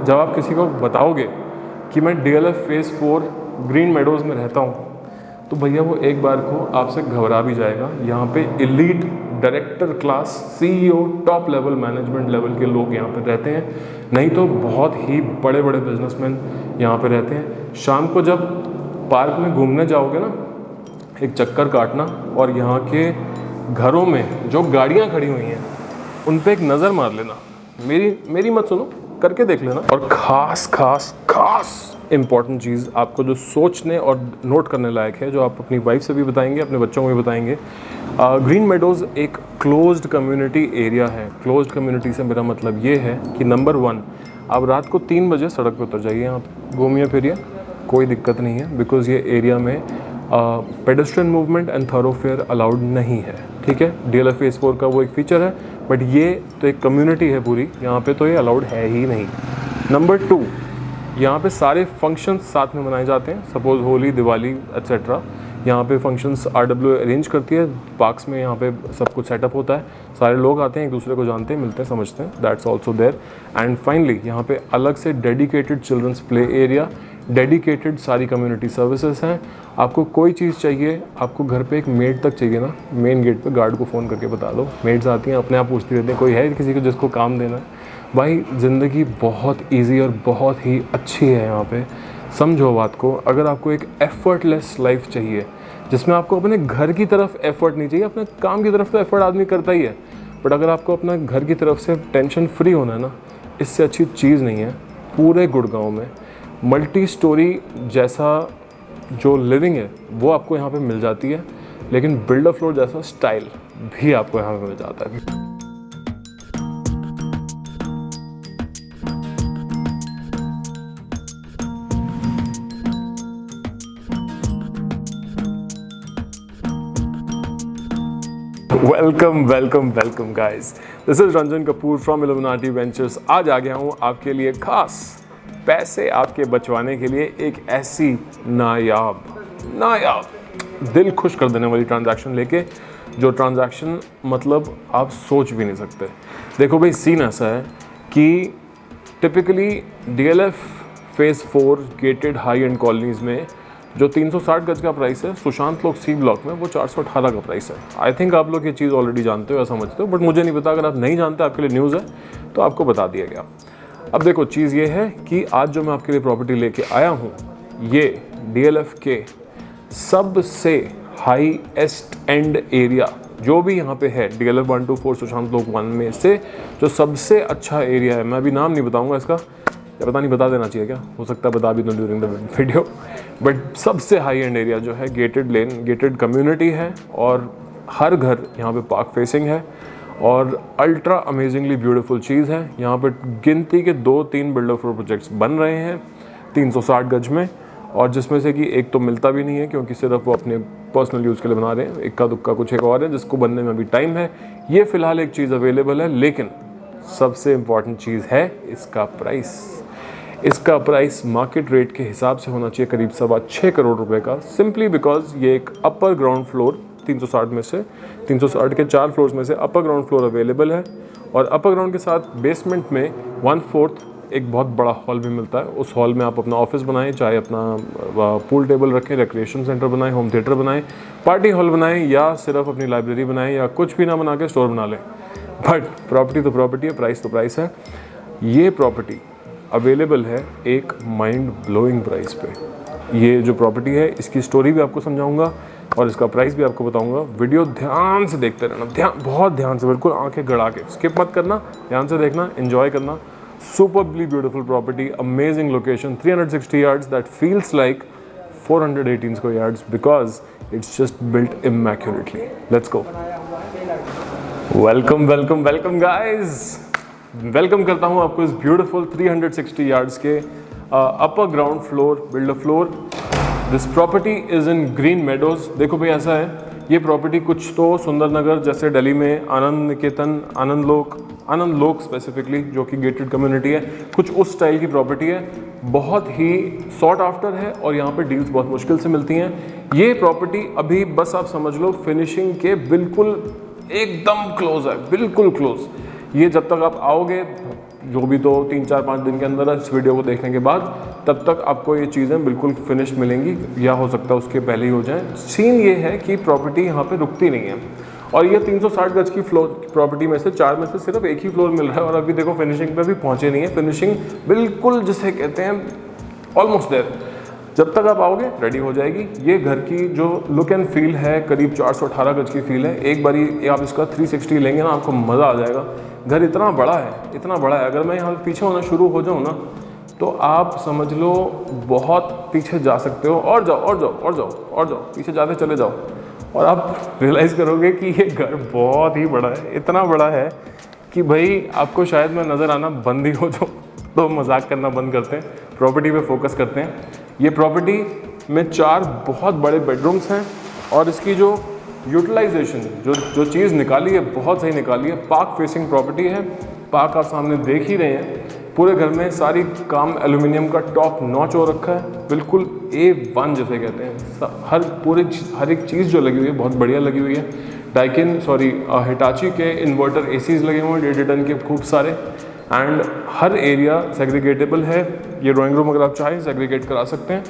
जब आप किसी को बताओगे कि मैं DLF फेज़ 4 ग्रीन मेडोज़ में रहता हूँ, तो भैया वो एक बार को आपसे घबरा भी जाएगा। यहाँ पे elite director class, CEO, top level, management level के लोग यहाँ पे रहते हैं, नहीं तो बहुत ही बड़े बड़े बिजनेसमैन यहाँ पे रहते हैं। शाम को जब पार्क में घूमने जाओगे ना, एक चक्कर काटना और यहाँ के घरों में जो गाड़ियाँ खड़ी हुई हैं उन पे एक नज़र मार लेना। मेरी मत सुनो, करके देख लेना। और खास इम्पॉर्टेंट चीज़ आपको जो सोचने और नोट करने लायक है, जो आप अपनी वाइफ से भी बताएंगे, अपने बच्चों को भी बताएंगे, ग्रीन मेडोज़ एक क्लोज्ड कम्युनिटी एरिया है। क्लोज्ड कम्युनिटी से मेरा मतलब ये है कि नंबर 1, आप रात को 3 बजे सड़क पर उतर जाइए, यहाँ घूमिए फिरिए, कोई दिक्कत नहीं है, बिकॉज़ ये एरिया में पेडेस्ट्रियन मूवमेंट एंड थॉरोफेयर अलाउड नहीं है। ठीक है, DLF फेज़ 4 का वो एक फ़ीचर है, बट ये तो एक कम्युनिटी है पूरी, यहाँ पे तो ये अलाउड है ही नहीं। नंबर 2, यहाँ पे सारे फंक्शंस साथ में मनाए जाते हैं। सपोज़ होली, दिवाली एट्सेट्रा, यहाँ पे फंक्शंस RW अरेंज करती है। पार्क्स में यहाँ पे सब कुछ सेटअप होता है, सारे लोग आते हैं, एक दूसरे को जानते हैं, मिलते हैं, समझते हैं। That's also there. And finally यहाँ पे अलग से dedicated children's play area, dedicated सारी कम्युनिटी सर्विसेज हैं। आपको कोई चीज़ चाहिए, आपको घर पे एक मेड तक चाहिए ना, मेन गेट पे गार्ड को फ़ोन करके बता दो। मेड्स आती हैं, अपने आप पूछती रहती हैं कोई है किसी को जिसको काम देना है। भाई ज़िंदगी बहुत इजी और बहुत ही अच्छी है यहाँ पे। समझो बात को। अगर आपको एक एफर्टलेस लाइफ चाहिए जिसमें आपको अपने घर की तरफ एफर्ट नहीं चाहिए, अपने काम की तरफ तो एफर्ट आदमी करता ही है, बट अगर आपको अपना घर की तरफ से टेंशन फ्री होना है ना, इससे अच्छी चीज़ नहीं है पूरे गुड़गांव में। मल्टी स्टोरी जैसा जो लिविंग है वो आपको यहाँ पे मिल जाती है, लेकिन बिल्डर फ्लोर जैसा स्टाइल भी आपको यहाँ पे मिल जाता है। Welcome guys, this is Ranjan Kapoor from illuminati ventures. आज आ गया हूँ आपके लिए खास पैसे आपके बचवाने के लिए एक ऐसी नायाब दिल खुश कर देने वाली ट्रांजैक्शन लेके, जो ट्रांजैक्शन मतलब आप सोच भी नहीं सकते। देखो भाई, सीन ऐसा है कि typically DLF phase 4 gated high and colonies में जो 360 गज का प्राइस है, सुशांत लोग C ब्लॉक में वो 418 का प्राइस है। आई थिंक आप लोग ये चीज़ ऑलरेडी जानते हो या समझते हो, बट मुझे नहीं पता। अगर आप नहीं जानते, आपके लिए न्यूज़ है, तो आपको बता दिया गया। अब देखो, चीज़ ये है कि आज जो मैं आपके लिए प्रॉपर्टी लेके आया हूँ, ये DLF के सबसे हाईएस्ट एंड एरिया जो भी यहाँ पे है, DLF 124 सुशांत लोक 1 में से जो सबसे अच्छा एरिया है। मैं अभी नाम नहीं बताऊँगा इसका, या पता नहीं बता देना चाहिए क्या, हो सकता है बता भी दूँ ड्यूरिंग द वीडियो, बट सबसे हाई एंड एरिया जो है, गेटेड लेन, गेटेड कम्युनिटी है, और हर घर यहाँ पे पार्क फेसिंग है, और अल्ट्रा अमेजिंगली ब्यूटीफुल चीज़ है। यहाँ पे गिनती के 2-3 बिल्डर फ्लोर प्रोजेक्ट्स बन रहे हैं 360 गज में, और जिसमें से कि एक तो मिलता भी नहीं है, क्योंकि सिर्फ वो अपने पर्सनल यूज़ के लिए बना रहे हैं। इक्का दुक्का कुछ एक और है जिसको बनने में अभी टाइम है। ये फ़िलहाल एक चीज़ अवेलेबल है, लेकिन सबसे इम्पॉर्टेंट चीज़ है इसका प्राइस। इसका प्राइस मार्केट रेट के हिसाब से होना चाहिए करीब 6.25 करोड़ रुपए का, सिंपली बिकॉज ये एक अपर ग्राउंड फ्लोर 360 में से, 360 के 4 फ्लोर्स में से अपर ग्राउंड फ्लोर अवेलेबल है, और अपर ग्राउंड के साथ बेसमेंट में 1/4 एक बहुत बड़ा हॉल भी मिलता है। उस हॉल में आप अपना ऑफिस बनाएं, चाहे अपना पूल टेबल रखें, रिक्रिएशन सेंटर बनाएं, होम थिएटर बनाएं, पार्टी हॉल बनाएं, या सिर्फ अपनी लाइब्रेरी बनाएं, या कुछ भी ना बना के स्टोर बना लें। बट प्रॉपर्टी तो प्रॉपर्टी है, प्राइस तो प्राइस है। ये प्रॉपर्टी अवेलेबल है एक माइंड ब्लोइंग प्राइस पे। ये जो प्रॉपर्टी है, इसकी स्टोरी भी आपको समझाऊंगा और इसका प्राइस भी आपको बताऊंगा। वीडियो ध्यान से देखते रहना, बहुत ध्यान से, बिल्कुल आंखें गड़ा के, स्किप मत करना, ध्यान से देखना, एंजॉय करना। Superbly beautiful property, amazing location, 360 yards that feels like 418 square yards because it's just built immaculately. Let's go. Welcome guys, welcome करता हूं आपको इस ब्यूटीफुल 360 यार्ड्स के upper ground floor builder floor. This property is in Green Meadows. देखो भाई, ऐसा है, ये प्रॉपर्टी कुछ तो सुंदरनगर जैसे दिल्ली में आनंद निकेतन, आनंद लोक स्पेसिफिकली, जो कि गेटेड कम्युनिटी है, कुछ उस स्टाइल की प्रॉपर्टी है। बहुत ही सॉट आफ्टर है, और यहाँ पे डील्स बहुत मुश्किल से मिलती हैं। ये प्रॉपर्टी अभी बस आप समझ लो फिनिशिंग के बिल्कुल एकदम क्लोज है, बिल्कुल क्लोज। ये जब तक आप आओगे जो भी तो 3-4-5 दिन के अंदर इस वीडियो को देखने के बाद, तब तक आपको ये चीज़ें बिल्कुल फिनिश मिलेंगी, या हो सकता है उसके पहले ही हो जाए। सीन ये है कि प्रॉपर्टी यहाँ पे रुकती नहीं है, और ये 360 गज की फ्लोर प्रॉपर्टी में से 4 में से सिर्फ एक ही फ्लोर मिल रहा है, और अभी देखो फिनिशिंग पे भी पहुँचे नहीं है। फिनिशिंग बिल्कुल जिसे कहते हैं ऑलमोस्ट देयर, जब तक आप आओगे रेडी हो जाएगी। ये घर की जो लुक एंड फील है करीब 418 गज की फील है। एक बारी आप इसका 360 लेंगे ना, आपको मज़ा आ जाएगा। घर इतना बड़ा है, इतना बड़ा है, अगर मैं यहाँ पीछे होना शुरू हो जाऊँ ना, तो आप समझ लो बहुत पीछे जा सकते हो। और जाओ और जाओ और जाओ और जाओ, पीछे जाते चले जाओ, और आप रियलाइज़ करोगे कि ये घर बहुत ही बड़ा है। इतना बड़ा है कि भाई आपको शायद मैं नज़र आना बंद ही हो जाऊँ, तो मजाक करना बंद करते हैं, प्रॉपर्टी पे फोकस करते हैं। ये प्रॉपर्टी में 4 बहुत बड़े बेडरूम्स हैं, और इसकी जो यूटिलाइजेशन जो चीज़ निकाली है बहुत सही निकाली है। पार्क फेसिंग प्रॉपर्टी है, पार्क आप सामने देख ही रहे हैं। पूरे घर में सारी काम एल्यूमिनियम का टॉप नॉच हो रखा है, बिल्कुल A1 जैसे कहते हैं। हर एक चीज़ जो लगी हुई है बहुत बढ़िया लगी हुई है। हिटाची के इन्वर्टर ACs लगे हुए हैं 1.5 टन के खूब सारे, एंड हर एरिया सेग्रीगेटेबल है। ये ड्राइंग रूम अगर आप चाहें सेग्रीगेट करा सकते हैं,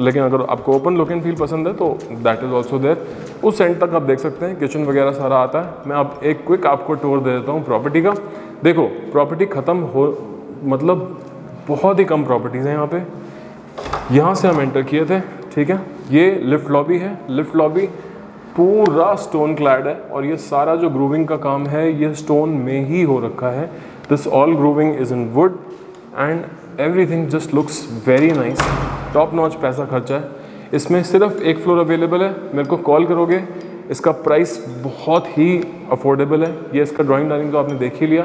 लेकिन अगर आपको ओपन लुक एंड फील पसंद है तो दैट इज़ ऑल्सो देयर। उस एंड तक आप देख सकते हैं, किचन वगैरह सारा आता है। मैं अब एक क्विक आपको टूर दे देता हूँ प्रॉपर्टी का। देखो प्रॉपर्टी ख़त्म हो, मतलब बहुत ही कम प्रॉपर्टीज़ हैं यहाँ पे। यहाँ से हम एंटर किए थे, ठीक है। ये लिफ्ट लॉबी है, लिफ्ट लॉबी पूरा स्टोन क्लैड है, और ये सारा जो ग्रूविंग का काम है ये स्टोन में ही हो रखा है। This all grooving is in would and everything just looks very nice. Top notch पैसा खर्चा है। इसमें सिर्फ एक फ्लोर अवेलेबल है, मेरे को कॉल करोगे। इसका प्राइस बहुत ही अफोर्डेबल है। ये इसका ड्राइंग डाइनिंग तो आपने देख ही लिया।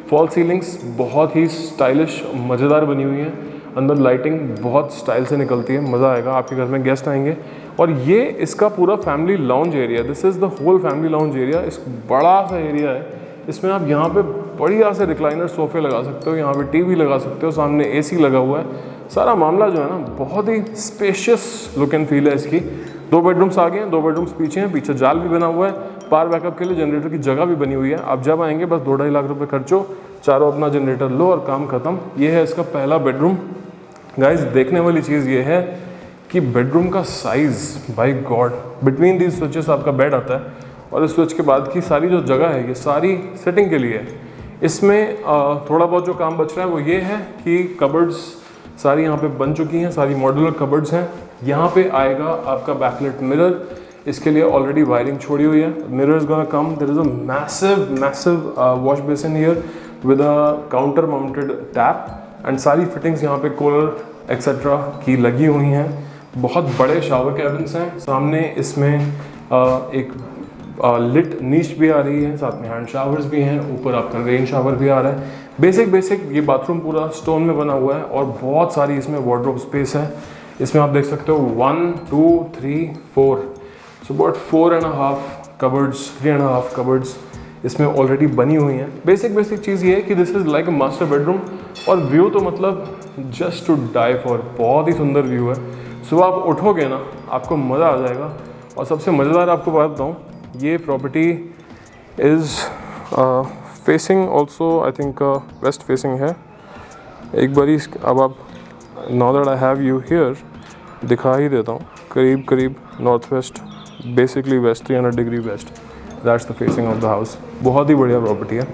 फॉल सीलिंग्स बहुत ही स्टाइलिश मज़ेदार बनी हुई हैं। अंदर लाइटिंग बहुत स्टाइल से निकलती है, मज़ा आएगा। आपके घर में गेस्ट आएंगे। और ये इसका पूरा family lounge area, this is the whole family lounge area. इस बड़ा सा एरिया है, इसमें आप यहाँ पे बढ़िया से रिक्लाइनर सोफ़े लगा सकते हो, यहाँ पे टीवी लगा सकते हो, सामने AC लगा हुआ है। सारा मामला जो है ना बहुत ही स्पेशियस लुक एंड फील है इसकी। 2 बेडरूम्स आगे हैं, 2 बेडरूम्स पीछे हैं। पीछे जाल भी बना हुआ है, पावर बैकअप के लिए जनरेटर की जगह भी बनी हुई है। आप जब आएंगे बस 2-2.5 लाख रुपए खर्चो, चारों अपना जनरेटर लो और काम खत्म। ये है इसका पहला बेडरूम। गाइज देखने वाली चीज़ ये है कि बेडरूम का size, by god, between these switches आपका बेड आता है, और इस स्विच के बाद की सारी जो जगह है ये सारी सेटिंग के लिए है। इसमें थोड़ा बहुत जो काम बच रहा है वो ये है कि कबर्ड्स सारी यहाँ पे बन चुकी हैं, सारी मॉड्यूलर कबर्ड्स हैं। यहाँ पे आएगा आपका बैकलाइट मिरर, इसके लिए ऑलरेडी वायरिंग छोड़ी हुई है। Mirror is gonna come. There is a massive wash basin here with a counter mounted tap, and सारी फिटिंग्स यहाँ पे कूलर एक्सेट्रा की लगी हुई हैं। बहुत बड़े शावर कैबिन्स हैं। सामने इसमें एक लिट नीच भी आ रही है, साथ में हैंड शावर्स भी हैं, ऊपर आपका रेन शावर भी आ रहा है। बेसिक ये बाथरूम पूरा स्टोन में बना हुआ है, और बहुत सारी इसमें वार्डरोब स्पेस है। इसमें आप देख सकते हो 1 2 3 4, सो अबाउट 4.5 कबर्ड्स, 3.5 कबर्ड्स इसमें ऑलरेडी बनी हुई हैं। बेसिक चीज़ ये है कि this is like a master bedroom, और व्यू तो मतलब जस्ट टू डाई फॉर, बहुत ही सुंदर व्यू है। सुबह आप उठोगे ना आपको मज़ा आ जाएगा। और सबसे मज़ेदार आपको बात बताऊँ, ये property is facing also, I think west facing है। एक बारी अब आप, now that I have you here, दिखा ही देता हूँ। करीब north west, basically west, 300 degree west, that's the facing of the house. बहुत ही बढ़िया प्रॉपर्टी है।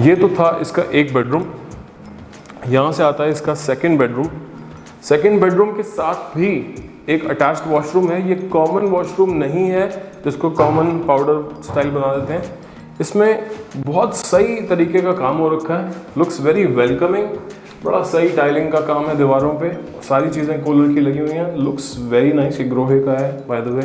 ये तो था इसका एक बेडरूम। यहाँ से आता है इसका सेकंड बेडरूम। सेकंड बेडरूम के साथ भी एक अटैच्ड वॉशरूम है। ये कॉमन वॉशरूम नहीं है जिसको कॉमन पाउडर स्टाइल बना देते हैं। इसमें बहुत सही तरीके का काम हो रखा है, लुक्स वेरी वेलकमिंग। बड़ा सही टाइलिंग का काम है दीवारों पे, सारी चीज़ें कोलर की लगी हुई हैं, लुक्स वेरी नाइस। ये ग्रोहे का है बाय द वे।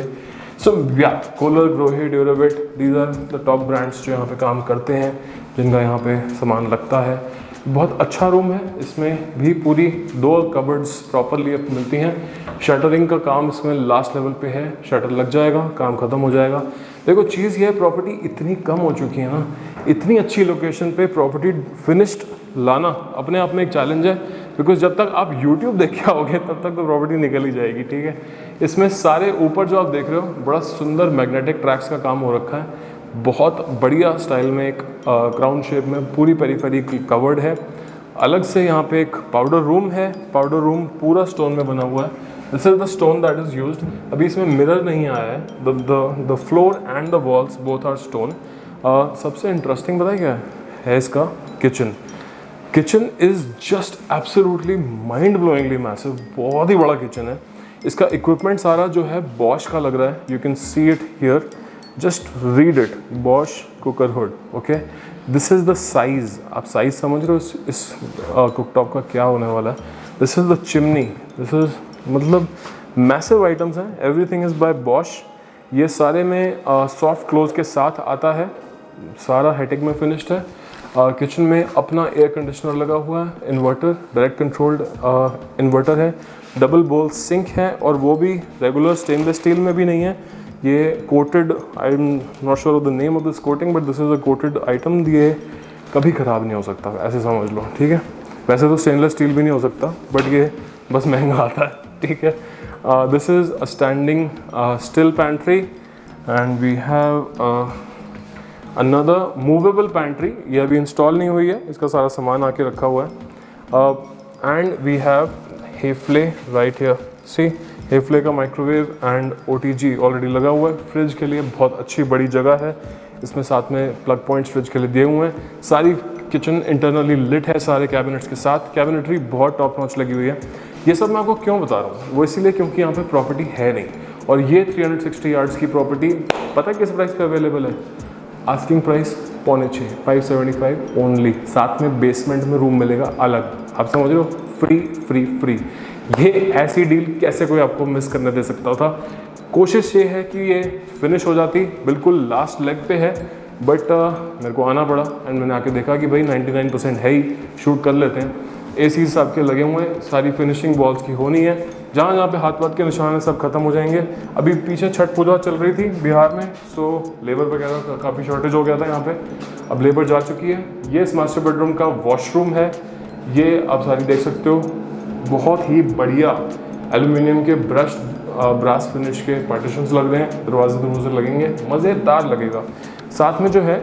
सो या Kohler, Grohe, Duravit, these are the top brands जो यहाँ पे काम करते हैं, जिनका यहाँ पे सामान लगता है। बहुत अच्छा रूम है। इसमें भी पूरी 2 कबर्ड्स प्रॉपरली मिलती हैं। शटरिंग का काम इसमें लास्ट लेवल पे है, शटर लग जाएगा, काम ख़त्म हो जाएगा। देखो चीज़ ये है, प्रॉपर्टी इतनी कम हो चुकी है ना, इतनी अच्छी लोकेशन पे प्रॉपर्टी फिनिश्ड लाना अपने आप में एक चैलेंज है, बिकॉज जब तक आप YouTube देख के आओगे तब तक तो प्रॉपर्टी निकल ही जाएगी, ठीक है। इसमें सारे ऊपर जो आप देख रहे हो, बड़ा सुंदर मैग्नेटिक ट्रैक्स का काम हो रखा है। बहुत बढ़िया स्टाइल में एक क्राउन शेप में पूरी पेरीफेरी कवर्ड है। अलग से यहाँ पे एक पाउडर रूम है, पाउडर रूम पूरा स्टोन में बना हुआ है। This is the stone that is used. अभी इसमें मिरर नहीं आया है, the floor and the walls both are stone. सबसे इंटरेस्टिंग पता है क्या है इसका? Kitchen. Kitchen is just absolutely mind blowingly massive, बहुत ही बड़ा किचन है। इसका इक्विपमेंट सारा जो है बॉश का लग रहा है, you can see it here, just read it, Bosch cooker hood. Okay, this is the size, आप साइज समझ रहे हो इस कुकटॉप का क्या होने वाला है। This is the chimney, this is मतलब मैसिव आइटम्स हैं, एवरीथिंग इज बाय बॉश। ये सारे में सॉफ्ट क्लोज के साथ आता है, सारा हेटिक में फिनिश्ड है। किचन में अपना एयर कंडीशनर लगा हुआ है, इन्वर्टर, डायरेक्ट कंट्रोल्ड इन्वर्टर है, डबल बोल सिंक है, और वो भी रेगुलर स्टेनलेस स्टील में भी नहीं है, ये coated, I am not sure of the name of this coating, but this is a coated item. ये कभी ख़राब नहीं हो सकता, ऐसे समझ लो, ठीक है। वैसे तो स्टेनलेस स्टील भी नहीं हो सकता, बट ये बस महंगा आता है, ठीक है। This is a standing still pantry and we have another movable pantry. ये अभी इंस्टॉल नहीं हुई है, इसका सारा सामान आके रखा हुआ है। And we have Hafele right here, see Hafele का माइक्रोवेव एंड OTG ऑलरेडी लगा हुआ है। फ्रिज के लिए बहुत अच्छी बड़ी जगह है, इसमें साथ में प्लग पॉइंट्स फ्रिज के लिए दिए हुए हैं। सारी किचन इंटरनली लिट है सारे कैबिनेट्स के साथ, कैबिनेटरी बहुत टॉप नॉच लगी हुई है। ये सब मैं आपको क्यों बता रहा हूँ, वो इसीलिए क्योंकि यहाँ पे प्रॉपर्टी है नहीं, और ये 360 यार्ड्स की प्रॉपर्टी पता है किस प्राइस पे अवेलेबल है? Asking price 5.5, 575 only. साथ में बेसमेंट में रूम मिलेगा अलग, आप समझ रहे हो, फ्री फ्री फ्री। ये ऐसी डील कैसे कोई आपको मिस करने दे सकता था। कोशिश ये है कि ये फिनिश हो जाती, बिल्कुल लास्ट लेग पे है, बट मेरे को आना पड़ा एंड मैंने आके देखा कि भाई 99% है ही, शूट कर लेते हैं। ACs आपके लगे हुए हैं, सारी फिनिशिंग वॉल्स की होनी है, जहाँ जहाँ पे हाथ पाथ के निशान है सब खत्म हो जाएंगे। अभी पीछे छठ पूजा चल रही थी बिहार में, सो लेबर वगैरह का काफ़ी शॉर्टेज हो गया था यहाँ पे, अब लेबर जा चुकी है। ये इस मास्टर बेडरूम का वॉशरूम है, ये आप सारी देख सकते हो, बहुत ही बढ़िया एल्यूमिनियम के ब्रास फिनिश के पार्टीशंस लग रहे हैं, दरवाजे लगेंगे, मज़ेदार लगेगा। साथ में जो है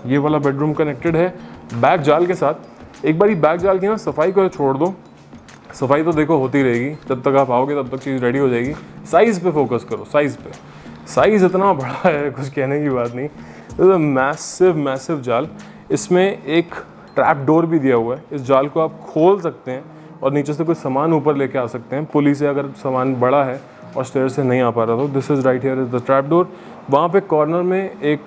ये वाला बेडरूम कनेक्टेड है बैक जाल के साथ। एक बार बैक जाल की ना सफाई को छोड़ दो, सफाई तो देखो होती रहेगी, जब तक आप आओगे तब तक चीज़ रेडी हो जाएगी। साइज़ पे फोकस करो, साइज़ पे, साइज़ इतना बड़ा है कुछ कहने की बात नहीं। मैसिव मैसिव जाल, इसमें एक ट्रैप डोर भी दिया हुआ है, इस जाल को आप खोल सकते हैं और नीचे से कोई सामान ऊपर लेके आ सकते हैं, पुली से अगर सामान बड़ा है और स्टेयर से नहीं आ पा रहा तो this is right here is the trap door. वहाँ पे कॉर्नर में एक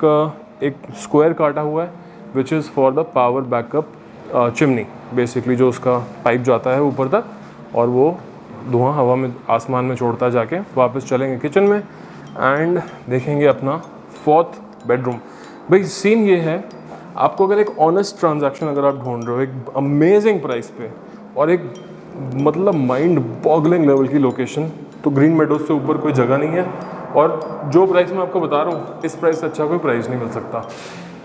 स्क्वायर काटा हुआ है which is for the power backup chimney, basically जो उसका पाइप जाता है ऊपर तक और वो धुआं हवा में आसमान में छोड़ता जाके वापस चलेंगे किचन में एंड देखेंगे अपना 4th बेडरूम। भाई सीन ये है, आपको अगर एक ऑनेस्ट ट्रांजैक्शन अगर आप ढूंढ रहे हो एक अमेजिंग प्राइस पे और एक मतलब माइंड बॉगलिंग लेवल की लोकेशन, तो ग्रीन मेडोज से ऊपर कोई जगह नहीं है। और जो प्राइस मैं आपको बता रहा हूँ, इस प्राइस से अच्छा कोई प्राइस नहीं मिल सकता।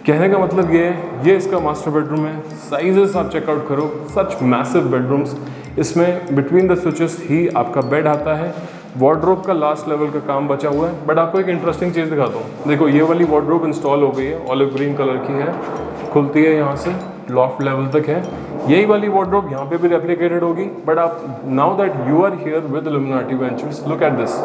कहने का मतलब ये इसका मास्टर बेडरूम है। साइजेस आप चेकआउट करो, सच मैसिव बेडरूम्स। इसमें बिटवीन द स्विचेस ही आपका बेड आता है। वार्डरोब का लास्ट लेवल का काम बचा हुआ है, बट आपको एक इंटरेस्टिंग चीज़ दिखाता हूँ। देखो ये वाली वार्डरोब इंस्टॉल हो गई है, ऑलिव ग्रीन कलर की है, खुलती है यहाँ से, लॉफ्ट लेवल तक है। यही वाली वार्डरोब यहाँ पे भी रेप्लिकेटेड होगी, बट आप now that you are here with Illuminati Ventures, look at this,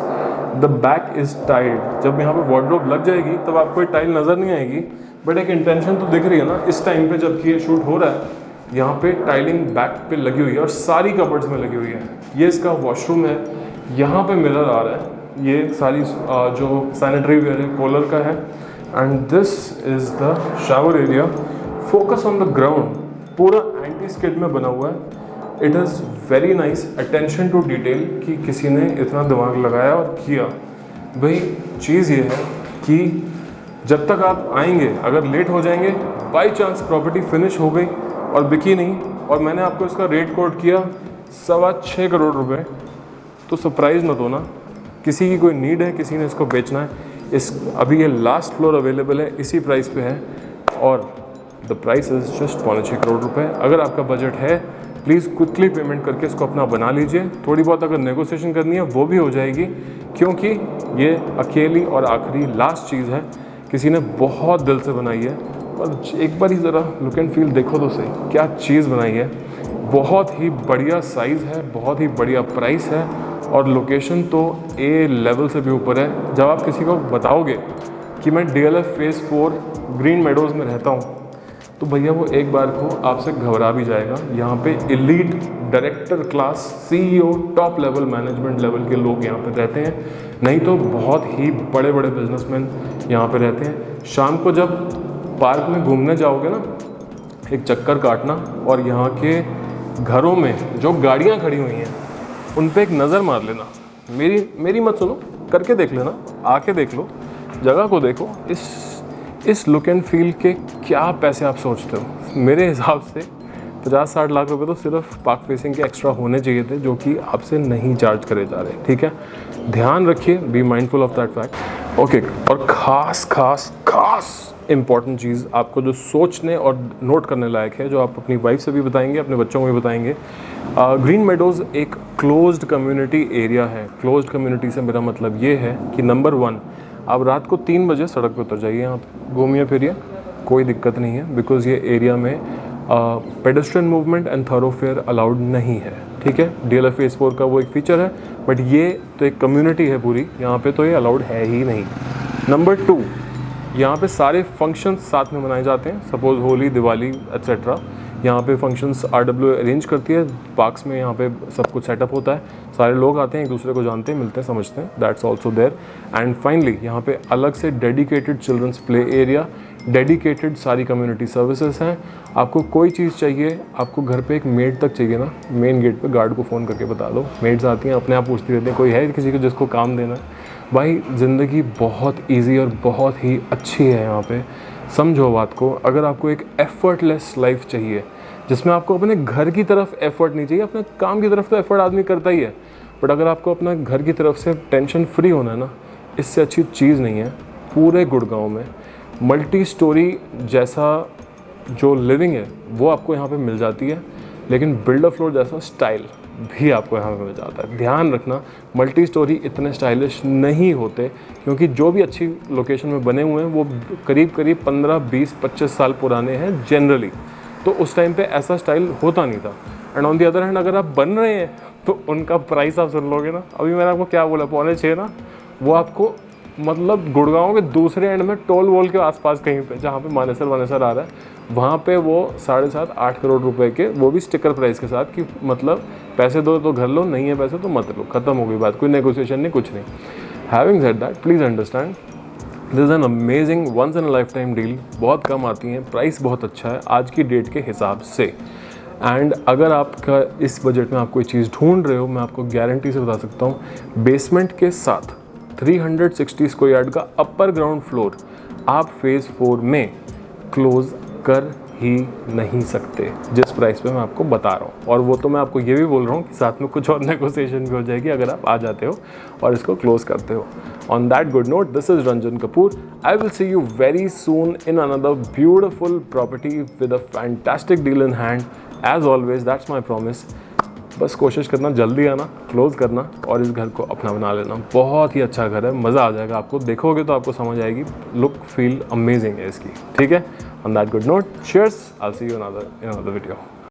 the back is tiled. जब यहाँ पे वार्डरोब लग जाएगी तब आपको टाइल नज़र नहीं आएगी, बट एक इंटेंशन तो दिख रही है ना। इस टाइम पे जबकि ये शूट हो रहा है, यहाँ पे टाइलिंग बैक पे लगी हुई है और सारी कबर्ड्स में लगी हुई है। ये इसका वॉशरूम है, यहाँ पे मिरर आ रहा है, ये सारी जो सैनिटरी वेयर है कॉलर का है। And this is the shower area, focus on the ground, पूरा एंटी स्किड में बना हुआ है। It is very nice, attention to detail कि किसी ने इतना दिमाग लगाया और किया। भाई चीज़ ये है कि जब तक आप आएंगे, अगर लेट हो जाएंगे, बाई चांस प्रॉपर्टी फिनिश हो गई और बिकी नहीं, और मैंने आपको इसका रेट कोट किया 6.25 करोड़ रुपए, तो सरप्राइज़ मत होना। किसी की कोई नीड है, किसी ने इसको बेचना है, अभी ये लास्ट फ्लोर अवेलेबल है, इसी प्राइस पे है और the price is just 5.5 crore रुपए। अगर आपका बजट है, प्लीज़ क्विकली पेमेंट करके इसको अपना बना लीजिए। थोड़ी बहुत अगर नेगोशिएशन करनी है वो भी हो जाएगी, क्योंकि ये अकेली और आखिरी लास्ट चीज़ है, किसी ने बहुत दिल से बनाई है पर एक बार ही ज़रा लुक एंड फील देखो तो सही, क्या चीज़ बनाई है। बहुत ही बढ़िया साइज़ है, बहुत ही बढ़िया प्राइस है और लोकेशन तो ए लेवल से भी ऊपर है। जब आप किसी को बताओगे कि मैं DLF फेज़ 4 ग्रीन मेडोज़ में रहता हूँ तो भैया वो एक बार को आपसे घबरा भी जाएगा। यहाँ पे elite director class CEO top level management level के लोग यहाँ पे रहते हैं, नहीं तो बहुत ही बड़े बड़े बिजनेसमैन यहाँ पे रहते हैं। शाम को जब पार्क में घूमने जाओगे ना, एक चक्कर काटना और यहाँ के घरों में जो गाड़ियाँ खड़ी हुई हैं उन पे एक नज़र मार लेना। मेरी मत सुनो, करके देख लेना, आके देख लो, जगह को देखो। इस लुक एंड फील के क्या पैसे आप सोचते हो? मेरे हिसाब से 50-60 लाख रुपए तो सिर्फ पार्क फेसिंग के एक्स्ट्रा होने चाहिए थे, जो कि आपसे नहीं चार्ज करे जा रहे। ठीक है, ध्यान रखिए, be mindful of that fact. Okay, और खास इंपॉर्टेंट चीज़ आपको जो सोचने और नोट करने लायक है, जो आप अपनी वाइफ से भी बताएंगे, अपने बच्चों को भी बताएंगे। ग्रीन मेडोज़ एक क्लोज्ड कम्युनिटी एरिया है। क्लोज्ड कम्युनिटी से मेरा मतलब ये है कि नंबर 1, आप रात को 3 बजे सड़क पर उतर जाइए, यहाँ पे घूमिए फिरिए, कोई दिक्कत नहीं है, बिकॉज़ ये एरिया में पेडेस्ट्रियन मूवमेंट एंड थॉरोफेयर अलाउड नहीं है। ठीक है, DLF फेज़ 4 का वो एक फीचर है, बट ये तो एक कम्युनिटी है पूरी, यहाँ पे तो ये अलाउड है ही नहीं। नंबर 2, यहाँ पे सारे फंक्शंस साथ में मनाए जाते हैं, सपोज होली, दिवाली एट्सेट्रा। यहाँ पे फंक्शंस RW अरेंज करती है, पार्क्स में यहाँ पे सब कुछ सेटअप होता है, सारे लोग आते हैं, एक दूसरे को जानते हैं, मिलते हैं, समझते हैं। That's also there. And finally यहाँ पे अलग से dedicated children's play area, dedicated सारी कम्युनिटी सर्विसेज हैं। आपको कोई चीज़ चाहिए, आपको घर पे एक मेड तक चाहिए ना, मेन गेट पे गार्ड को फ़ोन करके बता दो, मेड्स आती हैं, अपने आप पूछती रहती हैं कोई है किसी को जिसको काम देना है। भाई ज़िंदगी बहुत ईजी और बहुत ही अच्छी है यहाँ पे, समझो बात को। अगर आपको एक एफर्टलेस लाइफ चाहिए, जिसमें आपको अपने घर की तरफ एफर्ट नहीं चाहिए, अपने काम की तरफ तो एफर्ट आदमी करता ही है, बट अगर आपको अपना घर की तरफ से टेंशन फ्री होना है ना, इससे अच्छी चीज़ नहीं है। पूरे गुड़गांव में मल्टी स्टोरी जैसा जो लिविंग है वो आपको यहाँ पे मिल जाती है, लेकिन बिल्डर फ्लोर जैसा स्टाइल भी आपको यहाँ पे मिल जाता है। ध्यान रखना, मल्टी स्टोरी इतने स्टाइलिश नहीं होते, क्योंकि जो भी अच्छी लोकेशन में बने हुए हैं वो करीब 15, 20, 25 साल पुराने हैं जनरली, तो उस टाइम पे ऐसा स्टाइल होता नहीं था। And on the other hand अगर आप बन रहे हैं तो उनका प्राइस आप सुन लोगे ना, अभी मैंने आपको क्या बोला, 5.25 ना, वो आपको मतलब गुड़गांव के दूसरे एंड में टोल वॉल के आसपास कहीं पे, जहाँ पे मानेसर आ रहा है, वहाँ पे वो 7.5-8 करोड़ रुपए के, वो भी स्टिकर प्राइस के साथ, कि मतलब पैसे दो तो घर लो, नहीं है पैसे तो मत लो, खत्म हो गई बात, कोई नेगोशिएशन नहीं, कुछ नहीं। Having said that, please understand this is an amazing once in a life time deal. बहुत कम आती हैं, प्राइस बहुत अच्छा है आज की डेट के हिसाब से। एंड अगर आपका इस बजट में आप कोई चीज़ ढूंढ रहे हो, मैं आपको गारंटी से बता सकता हूँ, बेसमेंट के साथ 360 स्क्वायर यार्ड का अपर ग्राउंड फ्लोर आप फेज़ 4 में क्लोज कर ही नहीं सकते, जिस प्राइस पे मैं आपको बता रहा हूँ। और वो तो मैं आपको ये भी बोल रहा हूँ कि साथ में कुछ और नेगोशिएशन भी हो जाएगी अगर आप आ जाते हो और इसको क्लोज करते हो। On that good note, this is Ranjan Kapoor. I will see you very soon in another beautiful property with a fantastic deal in hand. As always that's my promise. बस कोशिश करना जल्दी आना, क्लोज करना और इस घर को अपना बना लेना। बहुत ही अच्छा घर है, मज़ा आ जाएगा आपको, देखोगे तो आपको समझ आएगी, लुक फील अमेजिंग है इसकी। ठीक है, on that good note, cheers, I'll see you in another video.